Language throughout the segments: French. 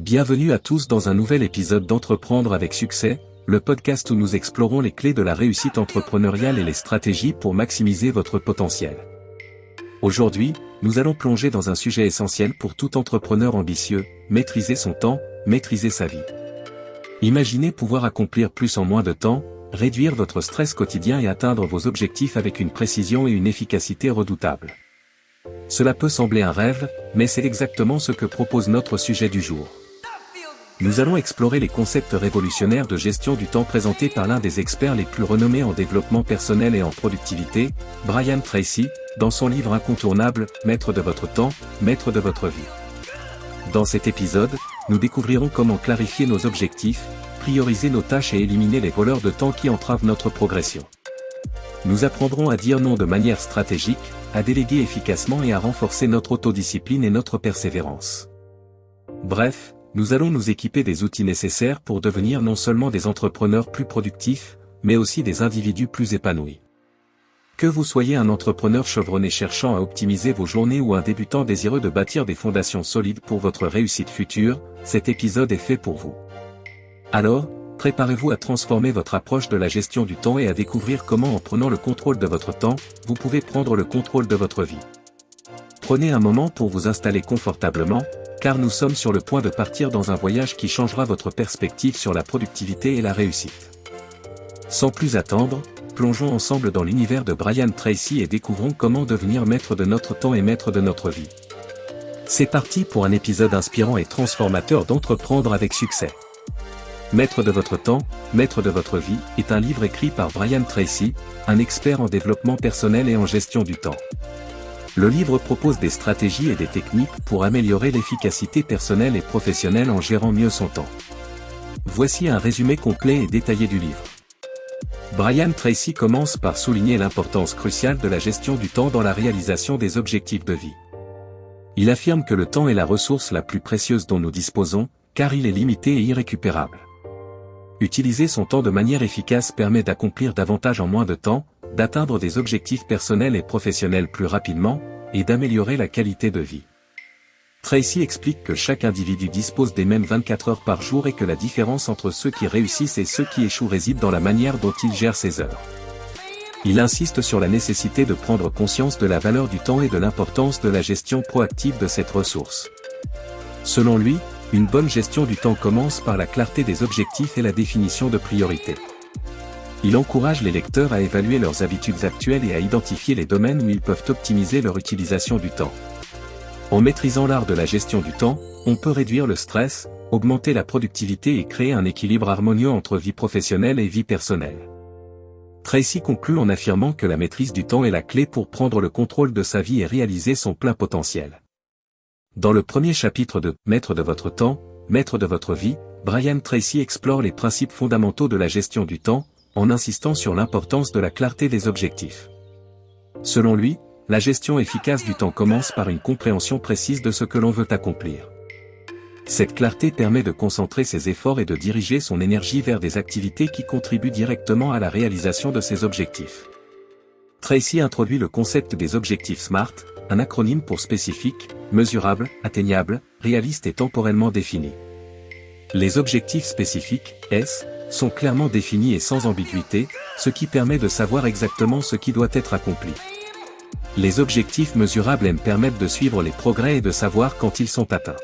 Bienvenue à tous dans un nouvel épisode d'Entreprendre avec succès, le podcast où nous explorons les clés de la réussite entrepreneuriale et les stratégies pour maximiser votre potentiel. Aujourd'hui, nous allons plonger dans un sujet essentiel pour tout entrepreneur ambitieux, maîtriser son temps, maîtriser sa vie. Imaginez pouvoir accomplir plus en moins de temps, réduire votre stress quotidien et atteindre vos objectifs avec une précision et une efficacité redoutables. Cela peut sembler un rêve, mais c'est exactement ce que propose notre sujet du jour. Nous allons explorer les concepts révolutionnaires de gestion du temps présentés par l'un des experts les plus renommés en développement personnel et en productivité, Brian Tracy, dans son livre incontournable « Maître de votre temps, maître de votre vie ». Dans cet épisode, nous découvrirons comment clarifier nos objectifs, prioriser nos tâches et éliminer les voleurs de temps qui entravent notre progression. Nous apprendrons à dire non de manière stratégique, à déléguer efficacement et à renforcer notre autodiscipline et notre persévérance. Bref, nous allons nous équiper des outils nécessaires pour devenir non seulement des entrepreneurs plus productifs, mais aussi des individus plus épanouis. Que vous soyez un entrepreneur chevronné cherchant à optimiser vos journées ou un débutant désireux de bâtir des fondations solides pour votre réussite future, cet épisode est fait pour vous. Alors, préparez-vous à transformer votre approche de la gestion du temps et à découvrir comment en prenant le contrôle de votre temps, vous pouvez prendre le contrôle de votre vie. Prenez un moment pour vous installer confortablement, car nous sommes sur le point de partir dans un voyage qui changera votre perspective sur la productivité et la réussite. Sans plus attendre, plongeons ensemble dans l'univers de Brian Tracy et découvrons comment devenir maître de notre temps et maître de notre vie. C'est parti pour un épisode inspirant et transformateur d'Entreprendre avec succès. Maître de votre temps, maître de votre vie est un livre écrit par Brian Tracy, un expert en développement personnel et en gestion du temps. Le livre propose des stratégies et des techniques pour améliorer l'efficacité personnelle et professionnelle en gérant mieux son temps. Voici un résumé complet et détaillé du livre. Brian Tracy commence par souligner l'importance cruciale de la gestion du temps dans la réalisation des objectifs de vie. Il affirme que le temps est la ressource la plus précieuse dont nous disposons, car il est limité et irrécupérable. Utiliser son temps de manière efficace permet d'accomplir davantage en moins de temps, d'atteindre des objectifs personnels et professionnels plus rapidement, et d'améliorer la qualité de vie. Tracy explique que chaque individu dispose des mêmes 24 heures par jour et que la différence entre ceux qui réussissent et ceux qui échouent réside dans la manière dont ils gèrent ces heures. Il insiste sur la nécessité de prendre conscience de la valeur du temps et de l'importance de la gestion proactive de cette ressource. Selon lui, une bonne gestion du temps commence par la clarté des objectifs et la définition de priorités. Il encourage les lecteurs à évaluer leurs habitudes actuelles et à identifier les domaines où ils peuvent optimiser leur utilisation du temps. En maîtrisant l'art de la gestion du temps, on peut réduire le stress, augmenter la productivité et créer un équilibre harmonieux entre vie professionnelle et vie personnelle. Tracy conclut en affirmant que la maîtrise du temps est la clé pour prendre le contrôle de sa vie et réaliser son plein potentiel. Dans le premier chapitre de « Maître de votre temps, maître de votre vie », Brian Tracy explore les principes fondamentaux de la gestion du temps, en insistant sur l'importance de la clarté des objectifs. Selon lui, la gestion efficace du temps commence par une compréhension précise de ce que l'on veut accomplir. Cette clarté permet de concentrer ses efforts et de diriger son énergie vers des activités qui contribuent directement à la réalisation de ses objectifs. Tracy introduit le concept des objectifs SMART, un acronyme pour spécifique, mesurable, atteignable, réaliste et temporellement défini. Les objectifs spécifiques, S, sont clairement définis et sans ambiguïté, ce qui permet de savoir exactement ce qui doit être accompli. Les objectifs mesurables M permettent de suivre les progrès et de savoir quand ils sont atteints.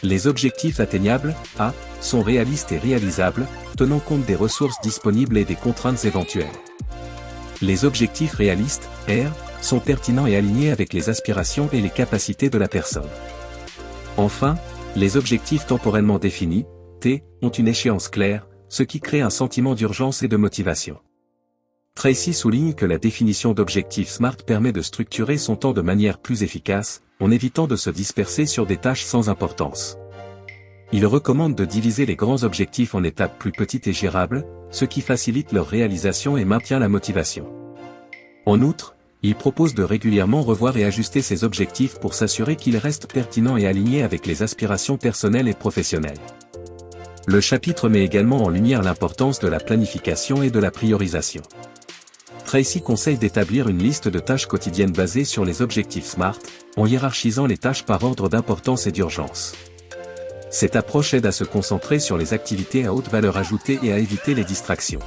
Les objectifs atteignables, A, sont réalistes et réalisables, tenant compte des ressources disponibles et des contraintes éventuelles. Les objectifs réalistes, R, sont pertinents et alignés avec les aspirations et les capacités de la personne. Enfin, les objectifs temporellement définis, T, ont une échéance claire, ce qui crée un sentiment d'urgence et de motivation. Tracy souligne que la définition d'objectifs SMART permet de structurer son temps de manière plus efficace, en évitant de se disperser sur des tâches sans importance. Il recommande de diviser les grands objectifs en étapes plus petites et gérables, ce qui facilite leur réalisation et maintient la motivation. En outre, il propose de régulièrement revoir et ajuster ses objectifs pour s'assurer qu'ils restent pertinents et alignés avec les aspirations personnelles et professionnelles. Le chapitre met également en lumière l'importance de la planification et de la priorisation. Tracy conseille d'établir une liste de tâches quotidiennes basée sur les objectifs SMART, en hiérarchisant les tâches par ordre d'importance et d'urgence. Cette approche aide à se concentrer sur les activités à haute valeur ajoutée et à éviter les distractions.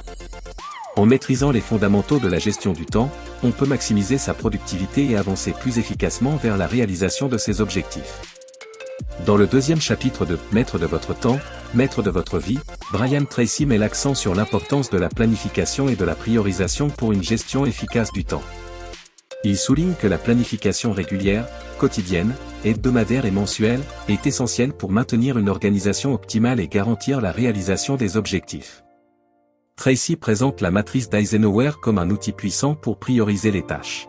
En maîtrisant les fondamentaux de la gestion du temps, on peut maximiser sa productivité et avancer plus efficacement vers la réalisation de ses objectifs. Dans le deuxième chapitre de « Maître de votre temps, maître de votre vie », Brian Tracy met l'accent sur l'importance de la planification et de la priorisation pour une gestion efficace du temps. Il souligne que la planification régulière, quotidienne, hebdomadaire et mensuelle, est essentielle pour maintenir une organisation optimale et garantir la réalisation des objectifs. Tracy présente la matrice d'Eisenhower comme un outil puissant pour prioriser les tâches.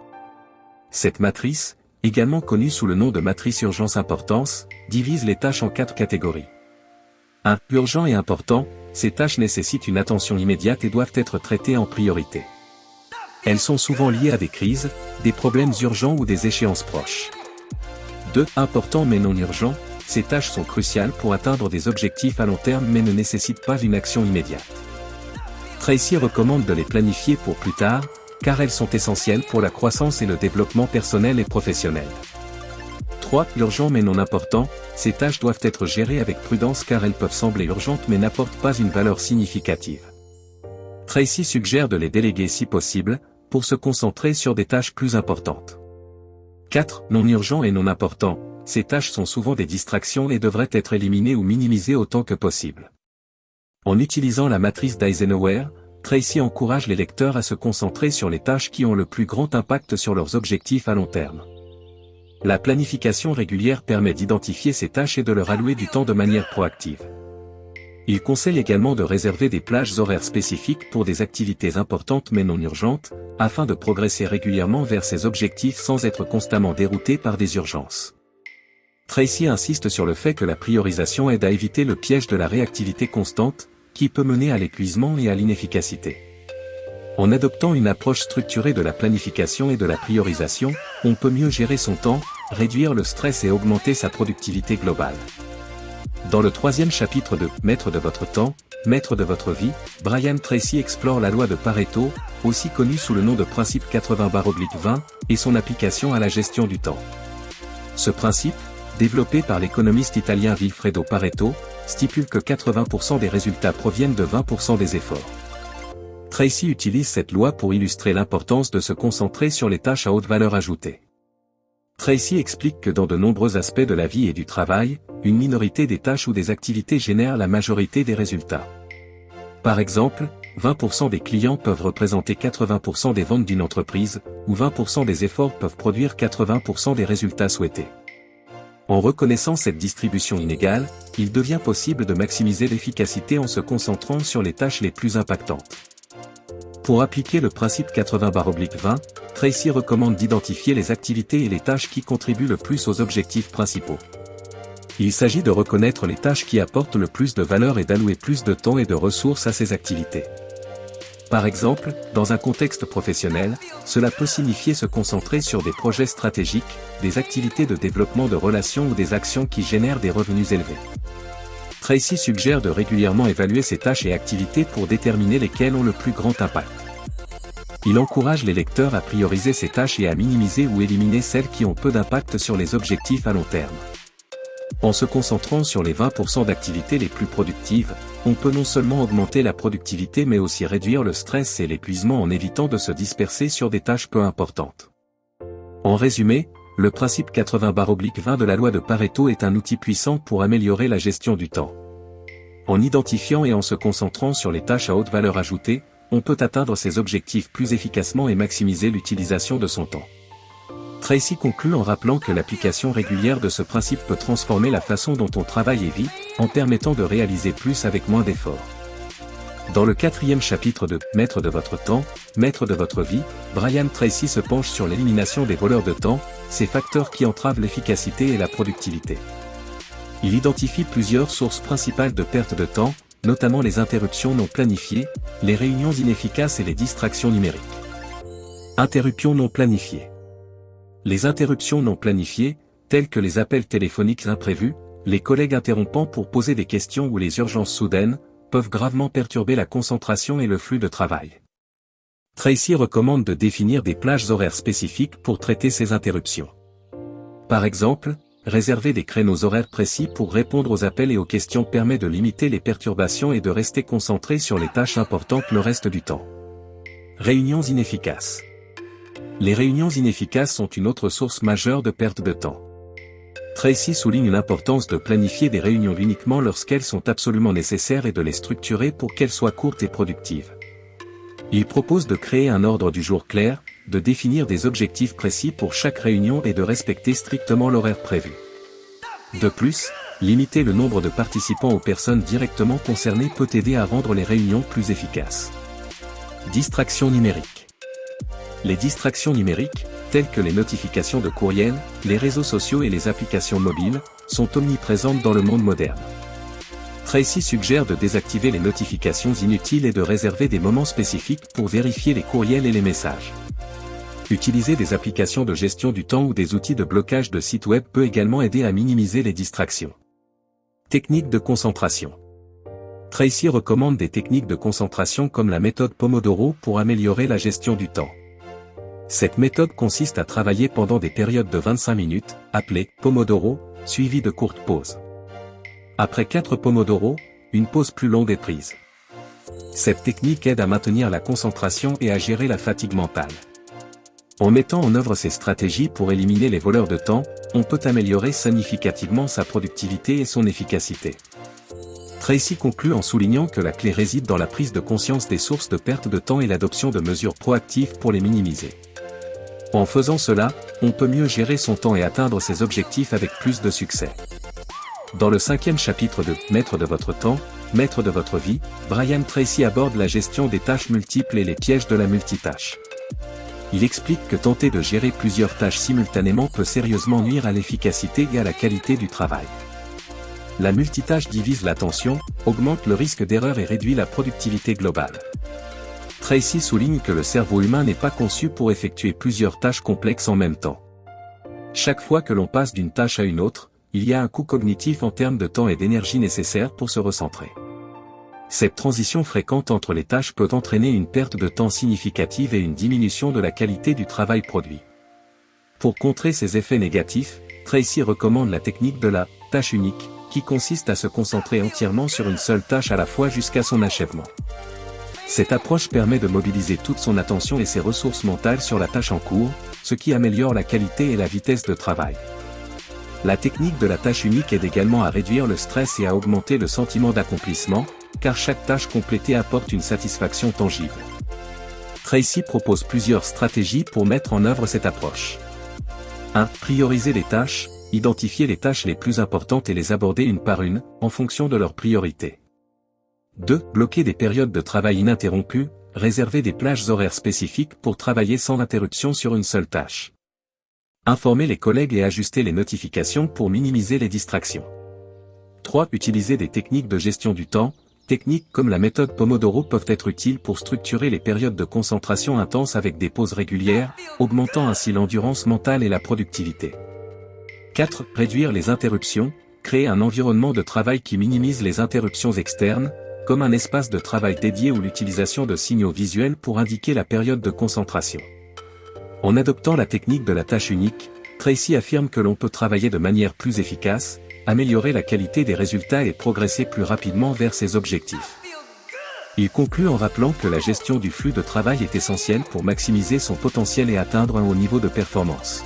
Cette matrice, également connue sous le nom de matrice urgence-importance, divise les tâches en 4 catégories. 1. Urgent et important, ces tâches nécessitent une attention immédiate et doivent être traitées en priorité. Elles sont souvent liées à des crises, des problèmes urgents ou des échéances proches. 2. Important mais non urgent, ces tâches sont cruciales pour atteindre des objectifs à long terme mais ne nécessitent pas une action immédiate. Tracy recommande de les planifier pour plus tard, car elles sont essentielles pour la croissance et le développement personnel et professionnel. 3. Urgent mais non important, ces tâches doivent être gérées avec prudence car elles peuvent sembler urgentes mais n'apportent pas une valeur significative. Tracy suggère de les déléguer si possible, pour se concentrer sur des tâches plus importantes. 4. Non urgent et non important, ces tâches sont souvent des distractions et devraient être éliminées ou minimisées autant que possible. En utilisant la matrice d'Eisenhower, Tracy encourage les lecteurs à se concentrer sur les tâches qui ont le plus grand impact sur leurs objectifs à long terme. La planification régulière permet d'identifier ces tâches et de leur allouer du temps de manière proactive. Il conseille également de réserver des plages horaires spécifiques pour des activités importantes mais non urgentes, afin de progresser régulièrement vers ces objectifs sans être constamment dérouté par des urgences. Tracy insiste sur le fait que la priorisation aide à éviter le piège de la réactivité constante, qui peut mener à l'épuisement et à l'inefficacité. En adoptant une approche structurée de la planification et de la priorisation, on peut mieux gérer son temps, réduire le stress et augmenter sa productivité globale. Dans le troisième chapitre de « Maître de votre temps, maître de votre vie », Brian Tracy explore la loi de Pareto, aussi connue sous le nom de principe 80/20, et son application à la gestion du temps. Ce principe, développé par l'économiste italien Vilfredo Pareto, stipule que 80% des résultats proviennent de 20% des efforts. Tracy utilise cette loi pour illustrer l'importance de se concentrer sur les tâches à haute valeur ajoutée. Tracy explique que dans de nombreux aspects de la vie et du travail, une minorité des tâches ou des activités génèrent la majorité des résultats. Par exemple, 20% des clients peuvent représenter 80% des ventes d'une entreprise, ou 20% des efforts peuvent produire 80% des résultats souhaités. En reconnaissant cette distribution inégale, il devient possible de maximiser l'efficacité en se concentrant sur les tâches les plus impactantes. Pour appliquer le principe 80/20, Tracy recommande d'identifier les activités et les tâches qui contribuent le plus aux objectifs principaux. Il s'agit de reconnaître les tâches qui apportent le plus de valeur et d'allouer plus de temps et de ressources à ces activités. Par exemple, dans un contexte professionnel, cela peut signifier se concentrer sur des projets stratégiques, des activités de développement de relations ou des actions qui génèrent des revenus élevés. Tracy suggère de régulièrement évaluer ces tâches et activités pour déterminer lesquelles ont le plus grand impact. Il encourage les lecteurs à prioriser ces tâches et à minimiser ou éliminer celles qui ont peu d'impact sur les objectifs à long terme. En se concentrant sur les 20% d'activités les plus productives, on peut non seulement augmenter la productivité mais aussi réduire le stress et l'épuisement en évitant de se disperser sur des tâches peu importantes. En résumé, le principe 80/20 de la loi de Pareto est un outil puissant pour améliorer la gestion du temps. En identifiant et en se concentrant sur les tâches à haute valeur ajoutée, on peut atteindre ses objectifs plus efficacement et maximiser l'utilisation de son temps. Tracy conclut en rappelant que l'application régulière de ce principe peut transformer la façon dont on travaille et vit, en permettant de réaliser plus avec moins d'efforts. Dans le quatrième chapitre de « Maître de votre temps, maître de votre vie », Brian Tracy se penche sur l'élimination des voleurs de temps, ces facteurs qui entravent l'efficacité et la productivité. Il identifie plusieurs sources principales de perte de temps, notamment les interruptions non planifiées, les réunions inefficaces et les distractions numériques. Interruptions non planifiées. Les interruptions non planifiées, telles que les appels téléphoniques imprévus, les collègues interrompant pour poser des questions ou les urgences soudaines, peuvent gravement perturber la concentration et le flux de travail. Tracy recommande de définir des plages horaires spécifiques pour traiter ces interruptions. Par exemple, réserver des créneaux horaires précis pour répondre aux appels et aux questions permet de limiter les perturbations et de rester concentré sur les tâches importantes le reste du temps. Réunions inefficaces. Les réunions inefficaces sont une autre source majeure de perte de temps. Tracy souligne l'importance de planifier des réunions uniquement lorsqu'elles sont absolument nécessaires et de les structurer pour qu'elles soient courtes et productives. Il propose de créer un ordre du jour clair, de définir des objectifs précis pour chaque réunion et de respecter strictement l'horaire prévu. De plus, limiter le nombre de participants aux personnes directement concernées peut aider à rendre les réunions plus efficaces. Distractions numériques. Les distractions numériques, telles que les notifications de courriel, les réseaux sociaux et les applications mobiles, sont omniprésentes dans le monde moderne. Tracy suggère de désactiver les notifications inutiles et de réserver des moments spécifiques pour vérifier les courriels et les messages. Utiliser des applications de gestion du temps ou des outils de blocage de sites web peut également aider à minimiser les distractions. Techniques de concentration. Tracy recommande des techniques de concentration comme la méthode Pomodoro pour améliorer la gestion du temps. Cette méthode consiste à travailler pendant des périodes de 25 minutes, appelées Pomodoro, suivies de courtes pauses. Après 4 Pomodoro, une pause plus longue est prise. Cette technique aide à maintenir la concentration et à gérer la fatigue mentale. En mettant en œuvre ces stratégies pour éliminer les voleurs de temps, on peut améliorer significativement sa productivité et son efficacité. Tracy conclut en soulignant que la clé réside dans la prise de conscience des sources de perte de temps et l'adoption de mesures proactives pour les minimiser. En faisant cela, on peut mieux gérer son temps et atteindre ses objectifs avec plus de succès. Dans le 5e chapitre de « Maître de votre temps, maître de votre vie », Brian Tracy aborde la gestion des tâches multiples et les pièges de la multitâche. Il explique que tenter de gérer plusieurs tâches simultanément peut sérieusement nuire à l'efficacité et à la qualité du travail. La multitâche divise l'attention, augmente le risque d'erreur et réduit la productivité globale. Tracy souligne que le cerveau humain n'est pas conçu pour effectuer plusieurs tâches complexes en même temps. Chaque fois que l'on passe d'une tâche à une autre, il y a un coût cognitif en termes de temps et d'énergie nécessaire pour se recentrer. Cette transition fréquente entre les tâches peut entraîner une perte de temps significative et une diminution de la qualité du travail produit. Pour contrer ces effets négatifs, Tracy recommande la technique de la « tâche unique », qui consiste à se concentrer entièrement sur une seule tâche à la fois jusqu'à son achèvement. Cette approche permet de mobiliser toute son attention et ses ressources mentales sur la tâche en cours, ce qui améliore la qualité et la vitesse de travail. La technique de la tâche unique aide également à réduire le stress et à augmenter le sentiment d'accomplissement, car chaque tâche complétée apporte une satisfaction tangible. Tracy propose plusieurs stratégies pour mettre en œuvre cette approche. 1. Prioriser les tâches, identifier les tâches les plus importantes et les aborder une par une, en fonction de leur priorité. 2. Bloquer des périodes de travail ininterrompues, réserver des plages horaires spécifiques pour travailler sans interruption sur une seule tâche. Informer les collègues et ajuster les notifications pour minimiser les distractions. 3. Utiliser des techniques de gestion du temps. Techniques comme la méthode Pomodoro peuvent être utiles pour structurer les périodes de concentration intense avec des pauses régulières, augmentant ainsi l'endurance mentale et la productivité. 4. Réduire les interruptions. Créer un environnement de travail qui minimise les interruptions externes, comme un espace de travail dédié ou l'utilisation de signaux visuels pour indiquer la période de concentration. En adoptant la technique de la tâche unique, Tracy affirme que l'on peut travailler de manière plus efficace, améliorer la qualité des résultats et progresser plus rapidement vers ses objectifs. Il conclut en rappelant que la gestion du flux de travail est essentielle pour maximiser son potentiel et atteindre un haut niveau de performance.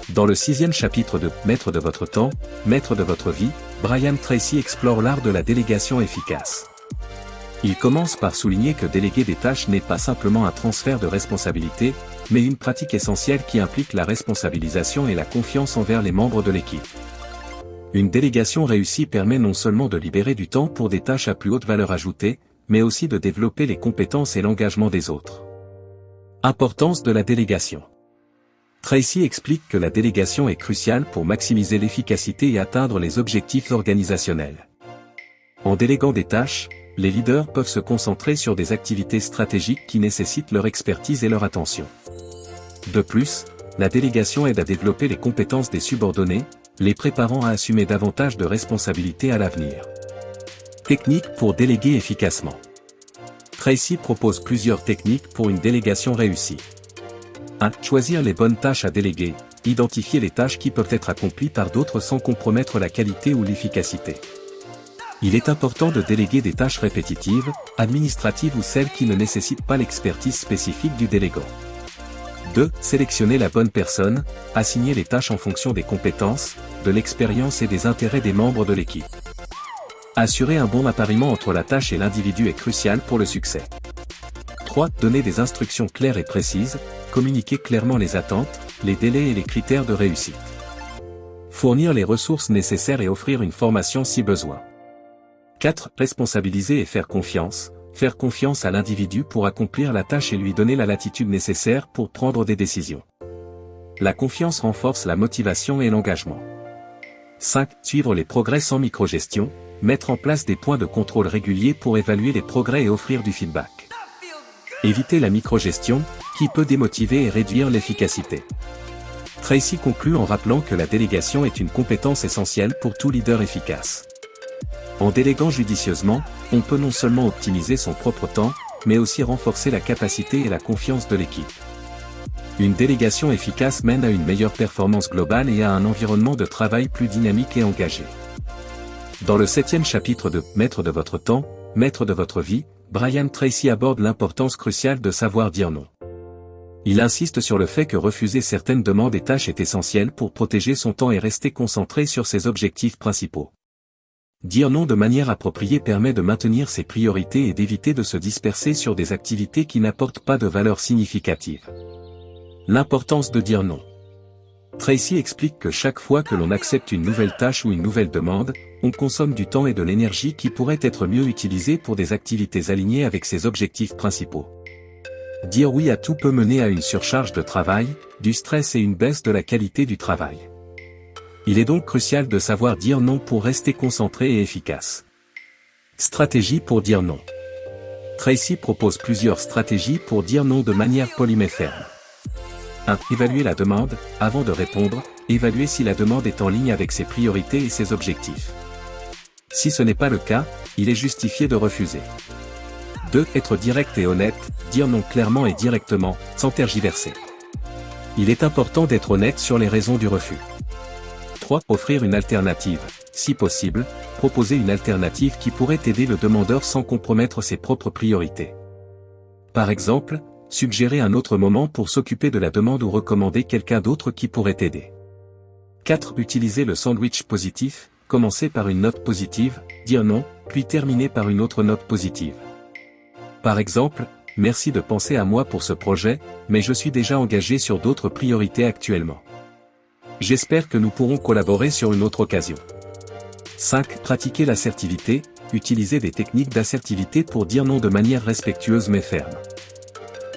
Dans le 6e chapitre de « Maître de votre temps, maître de votre vie », Brian Tracy explore l'art de la délégation efficace. Il commence par souligner que déléguer des tâches n'est pas simplement un transfert de responsabilité, mais une pratique essentielle qui implique la responsabilisation et la confiance envers les membres de l'équipe. Une délégation réussie permet non seulement de libérer du temps pour des tâches à plus haute valeur ajoutée, mais aussi de développer les compétences et l'engagement des autres. Importance de la délégation. Tracy explique que la délégation est cruciale pour maximiser l'efficacité et atteindre les objectifs organisationnels. En déléguant des tâches, les leaders peuvent se concentrer sur des activités stratégiques qui nécessitent leur expertise et leur attention. De plus, la délégation aide à développer les compétences des subordonnés, les préparant à assumer davantage de responsabilités à l'avenir. Techniques pour déléguer efficacement. Tracy propose plusieurs techniques pour une délégation réussie. 1. Choisir les bonnes tâches à déléguer. identifier les tâches qui peuvent être accomplies par d'autres sans compromettre la qualité ou l'efficacité. Il est important de déléguer des tâches répétitives, administratives ou celles qui ne nécessitent pas l'expertise spécifique du délégant. 2. Sélectionner la bonne personne, assigner les tâches en fonction des compétences, de l'expérience et des intérêts des membres de l'équipe. Assurer un bon appariement entre la tâche et l'individu est crucial pour le succès. 3. Donner des instructions claires et précises, communiquer clairement les attentes, les délais et les critères de réussite. Fournir les ressources nécessaires et offrir une formation si besoin. 4. Responsabiliser et faire confiance à l'individu pour accomplir la tâche et lui donner la latitude nécessaire pour prendre des décisions. La confiance renforce la motivation et l'engagement. 5. Suivre les progrès sans microgestion, mettre en place des points de contrôle réguliers pour évaluer les progrès et offrir du feedback. Éviter la microgestion, qui peut démotiver et réduire l'efficacité. Tracy conclut en rappelant que la délégation est une compétence essentielle pour tout leader efficace. En déléguant judicieusement, on peut non seulement optimiser son propre temps, mais aussi renforcer la capacité et la confiance de l'équipe. Une délégation efficace mène à une meilleure performance globale et à un environnement de travail plus dynamique et engagé. Dans le 7e chapitre de « Maître de votre temps, maître de votre vie », Brian Tracy aborde l'importance cruciale de savoir dire non. Il insiste sur le fait que refuser certaines demandes et tâches est essentiel pour protéger son temps et rester concentré sur ses objectifs principaux. Dire non de manière appropriée permet de maintenir ses priorités et d'éviter de se disperser sur des activités qui n'apportent pas de valeur significative. L'importance de dire non. Tracy explique que chaque fois que l'on accepte une nouvelle tâche ou une nouvelle demande, on consomme du temps et de l'énergie qui pourraient être mieux utilisés pour des activités alignées avec ses objectifs principaux. Dire oui à tout peut mener à une surcharge de travail, du stress et une baisse de la qualité du travail. Il est donc crucial de savoir dire non pour rester concentré et efficace. Stratégie pour dire non. Tracy propose plusieurs stratégies pour dire non de manière polie et ferme. 1. Évaluer la demande, avant de répondre, évaluer si la demande est en ligne avec ses priorités et ses objectifs. Si ce n'est pas le cas, il est justifié de refuser. 2. Être direct et honnête, dire non clairement et directement, sans tergiverser. Il est important d'être honnête sur les raisons du refus. 3. Offrir une alternative. Si possible, proposer une alternative qui pourrait aider le demandeur sans compromettre ses propres priorités. Par exemple, suggérer un autre moment pour s'occuper de la demande ou recommander quelqu'un d'autre qui pourrait aider. 4. Utiliser le sandwich positif, commencer par une note positive, dire non, puis terminer par une autre note positive. Par exemple, merci de penser à moi pour ce projet, mais je suis déjà engagé sur d'autres priorités actuellement. J'espère que nous pourrons collaborer sur une autre occasion. 5. Pratiquer l'assertivité, utiliser des techniques d'assertivité pour dire non de manière respectueuse mais ferme.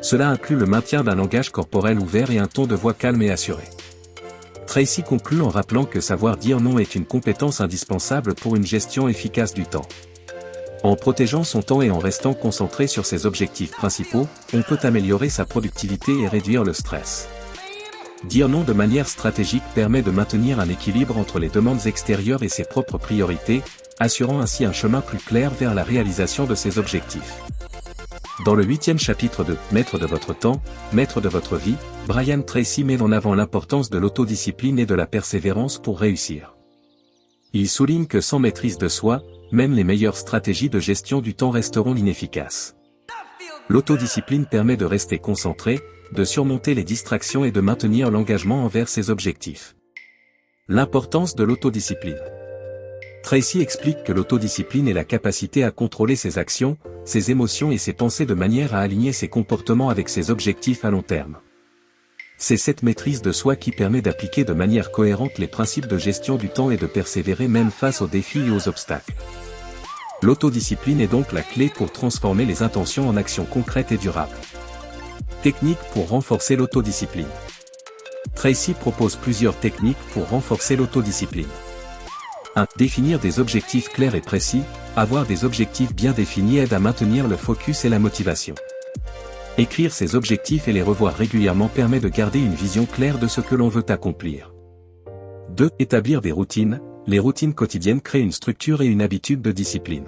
Cela inclut le maintien d'un langage corporel ouvert et un ton de voix calme et assuré. Tracy conclut en rappelant que savoir dire non est une compétence indispensable pour une gestion efficace du temps. En protégeant son temps et en restant concentré sur ses objectifs principaux, on peut améliorer sa productivité et réduire le stress. Dire non de manière stratégique permet de maintenir un équilibre entre les demandes extérieures et ses propres priorités, assurant ainsi un chemin plus clair vers la réalisation de ses objectifs. Dans le 8e chapitre de « Maître de votre temps, maître de votre vie », Brian Tracy met en avant l'importance de l'autodiscipline et de la persévérance pour réussir. Il souligne que sans maîtrise de soi, même les meilleures stratégies de gestion du temps resteront inefficaces. L'autodiscipline permet de rester concentré, de surmonter les distractions et de maintenir l'engagement envers ses objectifs. L'importance de l'autodiscipline. Tracy explique que l'autodiscipline est la capacité à contrôler ses actions, ses émotions et ses pensées de manière à aligner ses comportements avec ses objectifs à long terme. C'est cette maîtrise de soi qui permet d'appliquer de manière cohérente les principes de gestion du temps et de persévérer même face aux défis et aux obstacles. L'autodiscipline est donc la clé pour transformer les intentions en actions concrètes et durables. Techniques pour renforcer l'autodiscipline. Tracy propose plusieurs techniques pour renforcer l'autodiscipline. 1. Définir des objectifs clairs et précis. Avoir des objectifs bien définis aide à maintenir le focus et la motivation. Écrire ses objectifs et les revoir régulièrement permet de garder une vision claire de ce que l'on veut accomplir. 2. Établir des routines. Les routines quotidiennes créent une structure et une habitude de discipline.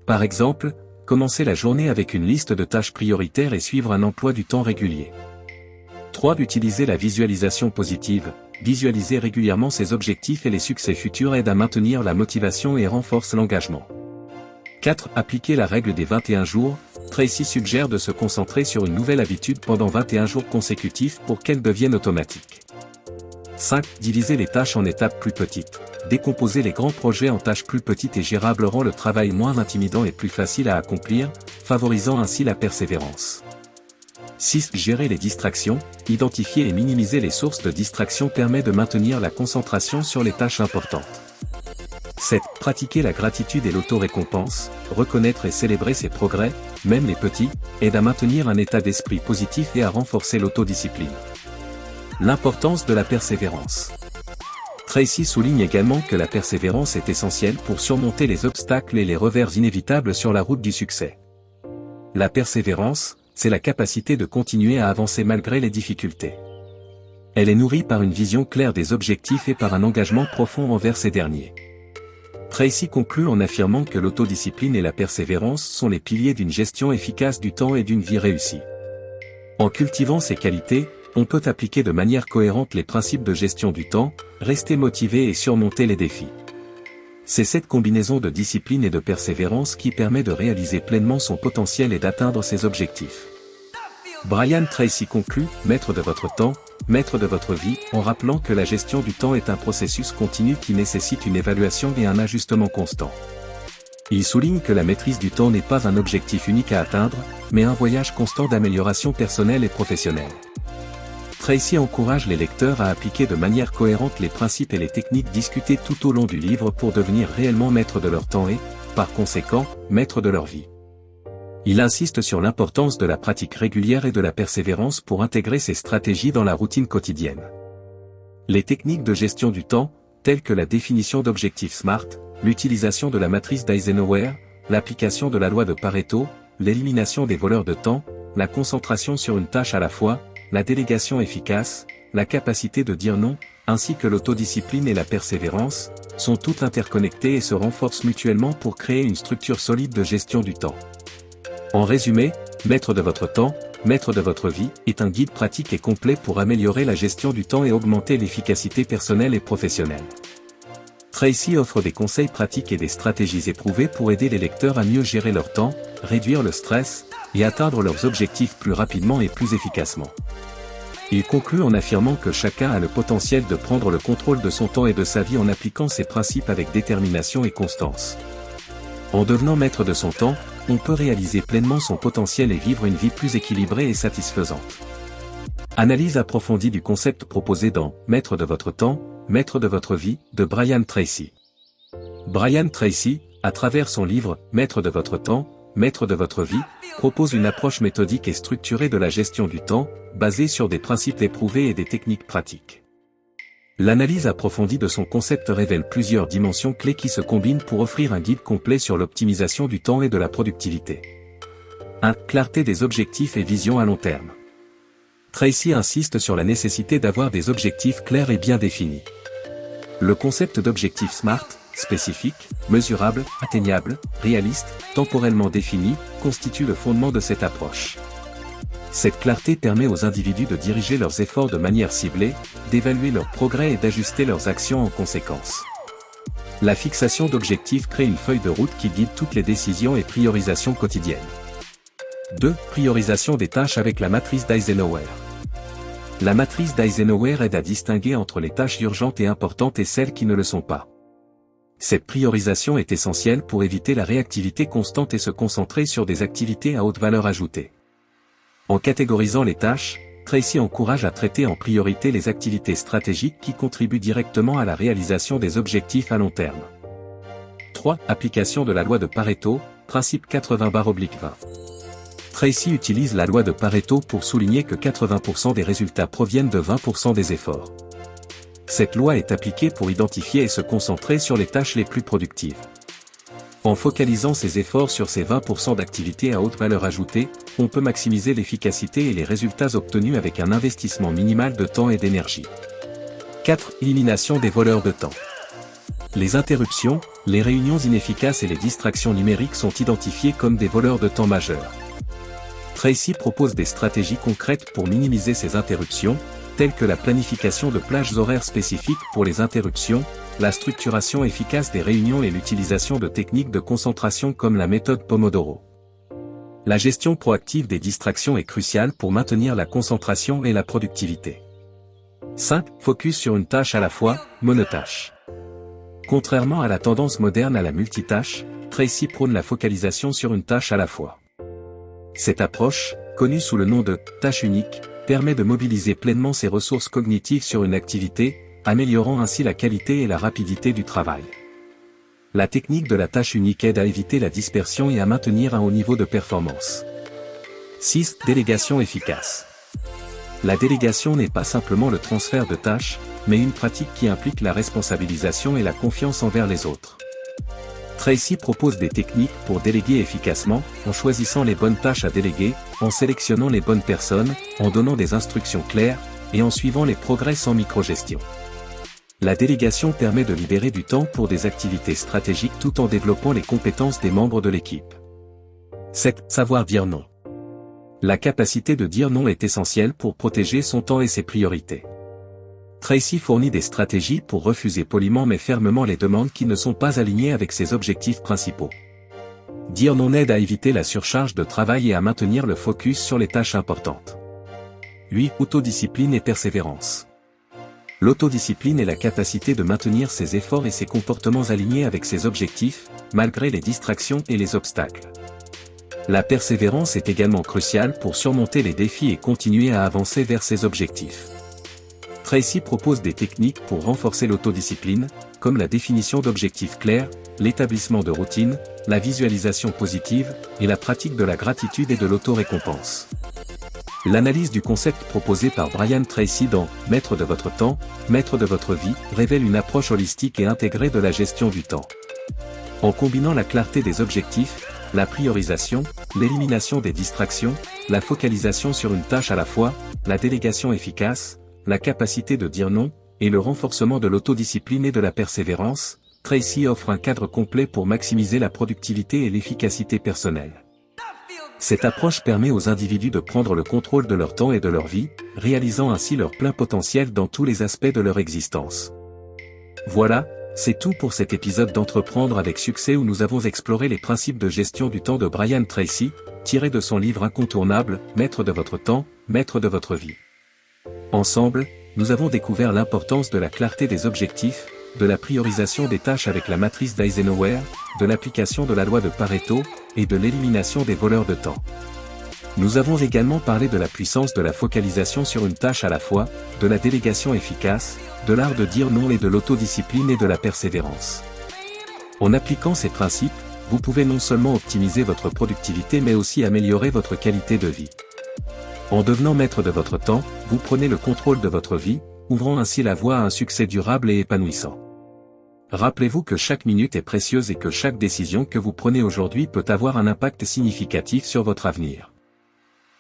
Par exemple, commencer la journée avec une liste de tâches prioritaires et suivre un emploi du temps régulier. 3. Utiliser la visualisation positive. Visualiser régulièrement ses objectifs et les succès futurs aide à maintenir la motivation et renforce l'engagement. 4. Appliquer la règle des 21 jours. Tracy suggère de se concentrer sur une nouvelle habitude pendant 21 jours consécutifs pour qu'elle devienne automatique. 5. Diviser les tâches en étapes plus petites. Décomposer les grands projets en tâches plus petites et gérables rend le travail moins intimidant et plus facile à accomplir, favorisant ainsi la persévérance. 6. Gérer les distractions. Identifier et minimiser les sources de distraction permet de maintenir la concentration sur les tâches importantes. 7. Pratiquer la gratitude et l'auto-récompense. Reconnaître et célébrer ses progrès, même les petits, aide à maintenir un état d'esprit positif et à renforcer l'autodiscipline. L'importance de la persévérance. Tracy souligne également que la persévérance est essentielle pour surmonter les obstacles et les revers inévitables sur la route du succès. La persévérance, c'est la capacité de continuer à avancer malgré les difficultés. Elle est nourrie par une vision claire des objectifs et par un engagement profond envers ces derniers. Tracy conclut en affirmant que l'autodiscipline et la persévérance sont les piliers d'une gestion efficace du temps et d'une vie réussie. En cultivant ces qualités, on peut appliquer de manière cohérente les principes de gestion du temps, rester motivé et surmonter les défis. C'est cette combinaison de discipline et de persévérance qui permet de réaliser pleinement son potentiel et d'atteindre ses objectifs. Brian Tracy conclut, maître de votre temps, maître de votre vie, en rappelant que la gestion du temps est un processus continu qui nécessite une évaluation et un ajustement constant. Il souligne que la maîtrise du temps n'est pas un objectif unique à atteindre, mais un voyage constant d'amélioration personnelle et professionnelle. Tracy encourage les lecteurs à appliquer de manière cohérente les principes et les techniques discutés tout au long du livre pour devenir réellement maîtres de leur temps et, par conséquent, maîtres de leur vie. Il insiste sur l'importance de la pratique régulière et de la persévérance pour intégrer ces stratégies dans la routine quotidienne. Les techniques de gestion du temps, telles que la définition d'objectifs SMART, l'utilisation de la matrice d'Eisenhower, l'application de la loi de Pareto, l'élimination des voleurs de temps, la concentration sur une tâche à la fois, la délégation efficace, la capacité de dire non, ainsi que l'autodiscipline et la persévérance, sont toutes interconnectées et se renforcent mutuellement pour créer une structure solide de gestion du temps. En résumé, Maître de votre temps, Maître de votre vie, est un guide pratique et complet pour améliorer la gestion du temps et augmenter l'efficacité personnelle et professionnelle. Tracy offre des conseils pratiques et des stratégies éprouvées pour aider les lecteurs à mieux gérer leur temps, réduire le stress, et atteindre leurs objectifs plus rapidement et plus efficacement. Il conclut en affirmant que chacun a le potentiel de prendre le contrôle de son temps et de sa vie en appliquant ces principes avec détermination et constance. En devenant maître de son temps, on peut réaliser pleinement son potentiel et vivre une vie plus équilibrée et satisfaisante. Analyse approfondie du concept proposé dans « Maître de votre temps, Maître de votre vie » de Brian Tracy. Brian Tracy, à travers son livre « Maître de votre temps, Maître de votre vie », propose une approche méthodique et structurée de la gestion du temps, basée sur des principes éprouvés et des techniques pratiques. L'analyse approfondie de son concept révèle plusieurs dimensions clés qui se combinent pour offrir un guide complet sur l'optimisation du temps et de la productivité. 1. Clarté des objectifs et vision à long terme. Tracy insiste sur la nécessité d'avoir des objectifs clairs et bien définis. Le concept d'objectif SMART, spécifique, mesurable, atteignable, réaliste, temporellement défini, constitue le fondement de cette approche. Cette clarté permet aux individus de diriger leurs efforts de manière ciblée, d'évaluer leurs progrès et d'ajuster leurs actions en conséquence. La fixation d'objectifs crée une feuille de route qui guide toutes les décisions et priorisations quotidiennes. 2. Priorisation des tâches avec la matrice d'Eisenhower. La matrice d'Eisenhower aide à distinguer entre les tâches urgentes et importantes et celles qui ne le sont pas. Cette priorisation est essentielle pour éviter la réactivité constante et se concentrer sur des activités à haute valeur ajoutée. En catégorisant les tâches, Tracy encourage à traiter en priorité les activités stratégiques qui contribuent directement à la réalisation des objectifs à long terme. 3. Application de la loi de Pareto, principe 80/20. Tracy utilise la loi de Pareto pour souligner que 80% des résultats proviennent de 20% des efforts. Cette loi est appliquée pour identifier et se concentrer sur les tâches les plus productives. En focalisant ses efforts sur ces 20% d'activités à haute valeur ajoutée, on peut maximiser l'efficacité et les résultats obtenus avec un investissement minimal de temps et d'énergie. 4. Élimination des voleurs de temps. Les interruptions, les réunions inefficaces et les distractions numériques sont identifiées comme des voleurs de temps majeurs. Tracy propose des stratégies concrètes pour minimiser ces interruptions, telles que la planification de plages horaires spécifiques pour les interruptions, la structuration efficace des réunions et l'utilisation de techniques de concentration comme la méthode Pomodoro. La gestion proactive des distractions est cruciale pour maintenir la concentration et la productivité. 5. Focus sur une tâche à la fois, monotâche. Contrairement à la tendance moderne à la multitâche, Tracy prône la focalisation sur une tâche à la fois. Cette approche, connue sous le nom de « tâche unique », permet de mobiliser pleinement ses ressources cognitives sur une activité, améliorant ainsi la qualité et la rapidité du travail. La technique de la tâche unique aide à éviter la dispersion et à maintenir un haut niveau de performance. 6. Délégation efficace. La délégation n'est pas simplement le transfert de tâches, mais une pratique qui implique la responsabilisation et la confiance envers les autres. Tracy propose des techniques pour déléguer efficacement, en choisissant les bonnes tâches à déléguer, en sélectionnant les bonnes personnes, en donnant des instructions claires, et en suivant les progrès sans microgestion. La délégation permet de libérer du temps pour des activités stratégiques tout en développant les compétences des membres de l'équipe. 7. Savoir dire non. La capacité de dire non est essentielle pour protéger son temps et ses priorités. Tracy fournit des stratégies pour refuser poliment mais fermement les demandes qui ne sont pas alignées avec ses objectifs principaux. Dire non aide à éviter la surcharge de travail et à maintenir le focus sur les tâches importantes. 8. Autodiscipline et persévérance. L'autodiscipline est la capacité de maintenir ses efforts et ses comportements alignés avec ses objectifs, malgré les distractions et les obstacles. La persévérance est également cruciale pour surmonter les défis et continuer à avancer vers ses objectifs. Tracy propose des techniques pour renforcer l'autodiscipline, comme la définition d'objectifs clairs, l'établissement de routines, la visualisation positive, et la pratique de la gratitude et de l'auto-récompense. L'analyse du concept proposé par Brian Tracy dans « Maître de votre temps, maître de votre vie » révèle une approche holistique et intégrée de la gestion du temps. En combinant la clarté des objectifs, la priorisation, l'élimination des distractions, la focalisation sur une tâche à la fois, la délégation efficace, la capacité de dire non, et le renforcement de l'autodiscipline et de la persévérance, Tracy offre un cadre complet pour maximiser la productivité et l'efficacité personnelle. Cette approche permet aux individus de prendre le contrôle de leur temps et de leur vie, réalisant ainsi leur plein potentiel dans tous les aspects de leur existence. Voilà, c'est tout pour cet épisode d'Entreprendre avec succès où nous avons exploré les principes de gestion du temps de Brian Tracy, tiré de son livre incontournable « Maître de votre temps, maître de votre vie ». Ensemble, nous avons découvert l'importance de la clarté des objectifs, de la priorisation des tâches avec la matrice d'Eisenhower, de l'application de la loi de Pareto, et de l'élimination des voleurs de temps. Nous avons également parlé de la puissance de la focalisation sur une tâche à la fois, de la délégation efficace, de l'art de dire non et de l'autodiscipline et de la persévérance. En appliquant ces principes, vous pouvez non seulement optimiser votre productivité mais aussi améliorer votre qualité de vie. En devenant maître de votre temps, vous prenez le contrôle de votre vie, ouvrant ainsi la voie à un succès durable et épanouissant. Rappelez-vous que chaque minute est précieuse et que chaque décision que vous prenez aujourd'hui peut avoir un impact significatif sur votre avenir.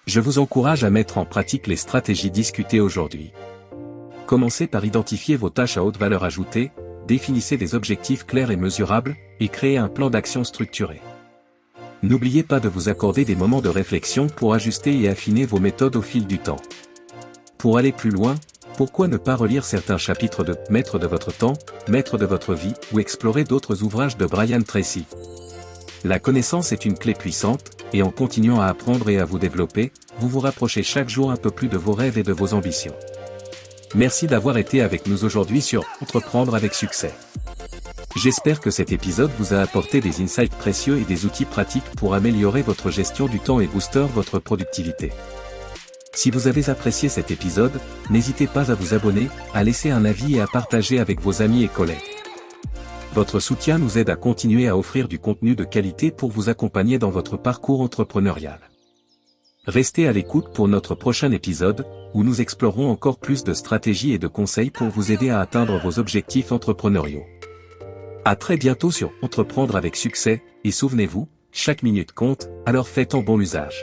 Je vous encourage à mettre en pratique les stratégies discutées aujourd'hui. Commencez par identifier vos tâches à haute valeur ajoutée, définissez des objectifs clairs et mesurables, et créez un plan d'action structuré. N'oubliez pas de vous accorder des moments de réflexion pour ajuster et affiner vos méthodes au fil du temps. Pour aller plus loin, pourquoi ne pas relire certains chapitres de « Maître de votre temps, maître de votre vie » ou explorer d'autres ouvrages de Brian Tracy. La connaissance est une clé puissante, et en continuant à apprendre et à vous développer, vous vous rapprochez chaque jour un peu plus de vos rêves et de vos ambitions. Merci d'avoir été avec nous aujourd'hui sur Entreprendre avec succès. J'espère que cet épisode vous a apporté des insights précieux et des outils pratiques pour améliorer votre gestion du temps et booster votre productivité. Si vous avez apprécié cet épisode, n'hésitez pas à vous abonner, à laisser un avis et à partager avec vos amis et collègues. Votre soutien nous aide à continuer à offrir du contenu de qualité pour vous accompagner dans votre parcours entrepreneurial. Restez à l'écoute pour notre prochain épisode, où nous explorerons encore plus de stratégies et de conseils pour vous aider à atteindre vos objectifs entrepreneuriaux. À très bientôt sur Entreprendre avec succès, et souvenez-vous, chaque minute compte, alors faites en bon usage.